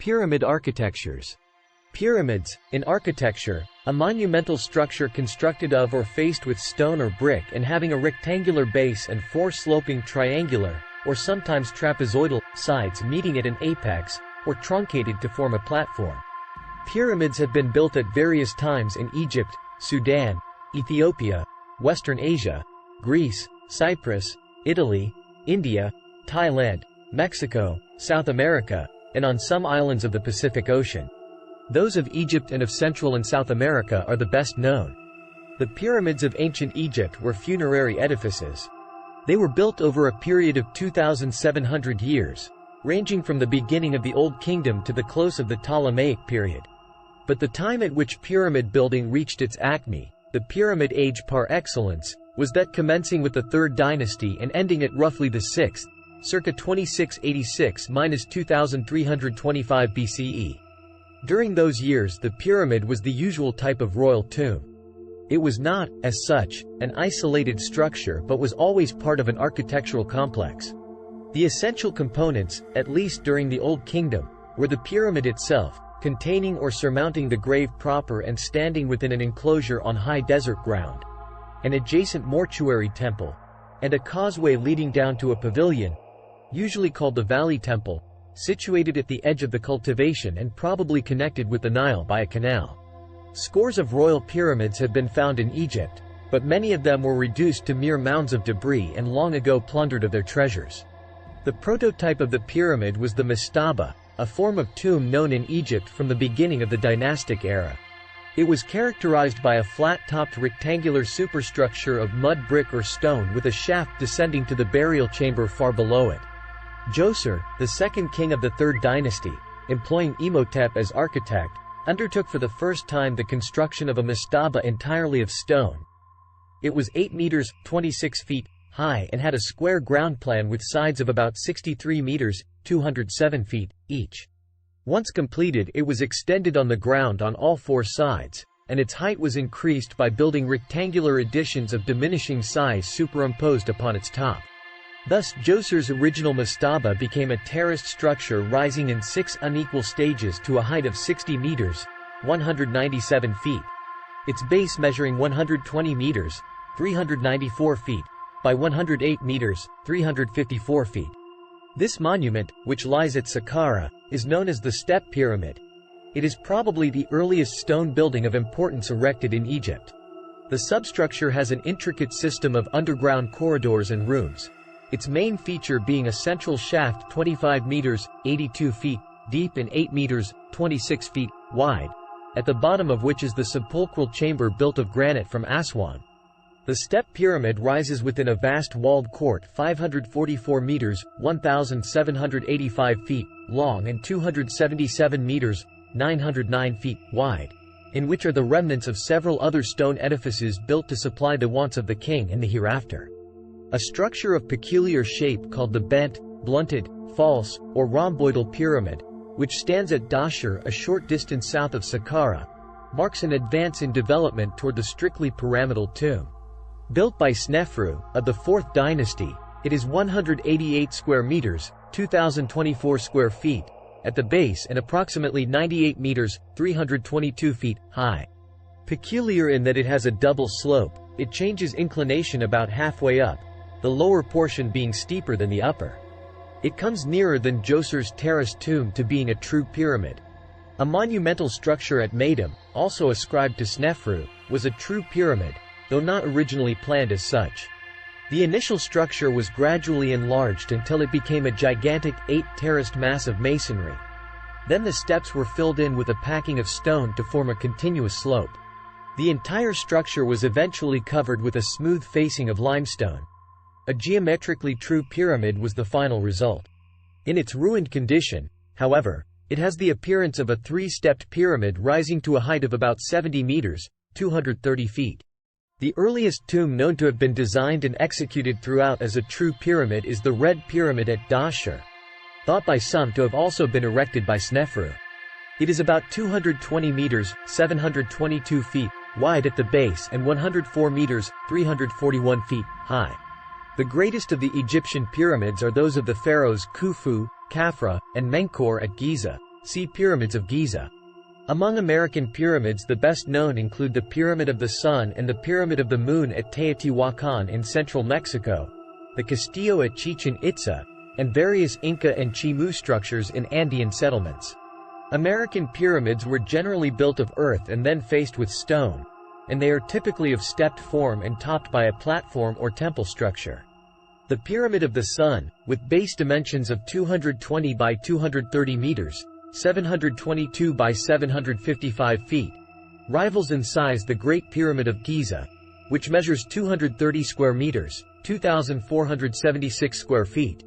Pyramid architectures. Pyramids, in architecture, a monumental structure constructed of or faced with stone or brick and having a rectangular base and four sloping triangular, or sometimes trapezoidal, sides meeting at an apex, or truncated to form a platform. Pyramids have been built at various times in Egypt, Sudan, Ethiopia, Western Asia, Greece, Cyprus, Italy, India, Thailand, Mexico, South America, and on some islands of the Pacific Ocean. Those of Egypt and of Central and South America are the best known. The pyramids of ancient Egypt were funerary edifices. They were built over a period of 2,700 years, ranging from the beginning of the Old Kingdom to the close of the Ptolemaic period. But the time at which pyramid building reached its acme, the Pyramid Age par excellence, was that commencing with the 3rd dynasty and ending at roughly the 6th, circa 2686–2325 BCE. During those years the pyramid was the usual type of royal tomb. It was not, as such, an isolated structure but was always part of an architectural complex. The essential components, at least during the Old Kingdom, were the pyramid itself, containing or surmounting the grave proper and standing within an enclosure on high desert ground, an adjacent mortuary temple, and a causeway leading down to a pavilion, usually called the Valley Temple, situated at the edge of the cultivation and probably connected with the Nile by a canal. Scores of royal pyramids have been found in Egypt, but many of them were reduced to mere mounds of debris and long ago plundered of their treasures. The prototype of the pyramid was the mastaba, a form of tomb known in Egypt from the beginning of the dynastic era. It was characterized by a flat-topped rectangular superstructure of mud brick or stone with a shaft descending to the burial chamber far below it. Djoser, the second king of the 3rd dynasty, employing Imhotep as architect, undertook for the first time the construction of a mastaba entirely of stone. It was 8 meters, 26 feet, high and had a square ground plan with sides of about 63 meters, 207 feet, each. Once completed, it was extended on the ground on all 4 sides, and its height was increased by building rectangular additions of diminishing size superimposed upon its top. Thus Djoser's original mastaba became a terraced structure rising in 6 unequal stages to a height of 60 meters, 197 feet. Its base measuring 120 meters, 394 feet, by 108 meters, 354 feet. This monument, which lies at Saqqara, is known as the Step Pyramid. It is probably the earliest stone building of importance erected in Egypt. The substructure has an intricate system of underground corridors and rooms, its main feature being a central shaft 25 meters, 82 feet, deep and 8 meters, 26 feet, wide, at the bottom of which is the sepulchral chamber built of granite from Aswan. The Step Pyramid rises within a vast walled court 544 meters, 1,785 feet, long and 277 meters, 909 feet, wide, in which are the remnants of several other stone edifices built to supply the wants of the king and the hereafter. A structure of peculiar shape called the bent, blunted, false, or rhomboidal pyramid, which stands at Dahshur a short distance south of Saqqara, marks an advance in development toward the strictly pyramidal tomb. Built by Snefru, of the 4th dynasty, it is 188 square meters, 2,024 square feet, at the base and approximately 98 meters, 322 feet, high. Peculiar in that it has a double slope, it changes inclination about halfway up, the lower portion being steeper than the upper. It comes nearer than Djoser's terraced tomb to being a true pyramid. A monumental structure at Meidum, also ascribed to Snefru, was a true pyramid, though not originally planned as such. The initial structure was gradually enlarged until it became a gigantic 8-terraced mass of masonry. Then the steps were filled in with a packing of stone to form a continuous slope. The entire structure was eventually covered with a smooth facing of limestone. A geometrically true pyramid was the final result. In its ruined condition, however, it has the appearance of a 3-stepped pyramid rising to a height of about 70 meters, 230 feet. The earliest tomb known to have been designed and executed throughout as a true pyramid is the Red Pyramid at Dahshur, thought by some to have also been erected by Snefru. It is about 220 meters, 722 feet, wide at the base and 104 meters, 341 feet, high. The greatest of the Egyptian pyramids are those of the pharaohs Khufu, Khafra, and Menkaure at Giza, See Pyramids of Giza. Among American pyramids, the best known include the Pyramid of the Sun and the Pyramid of the Moon at Teotihuacan in central Mexico, the Castillo at Chichen Itza, and various Inca and Chimu structures in Andean settlements. American pyramids were generally built of earth and then faced with stone, and they are typically of stepped form and topped by a platform or temple structure. The Pyramid of the Sun, with base dimensions of 220 by 230 meters, 722 by 755 feet, rivals in size the Great Pyramid of Giza, which measures 230 square meters, 2,476 square feet.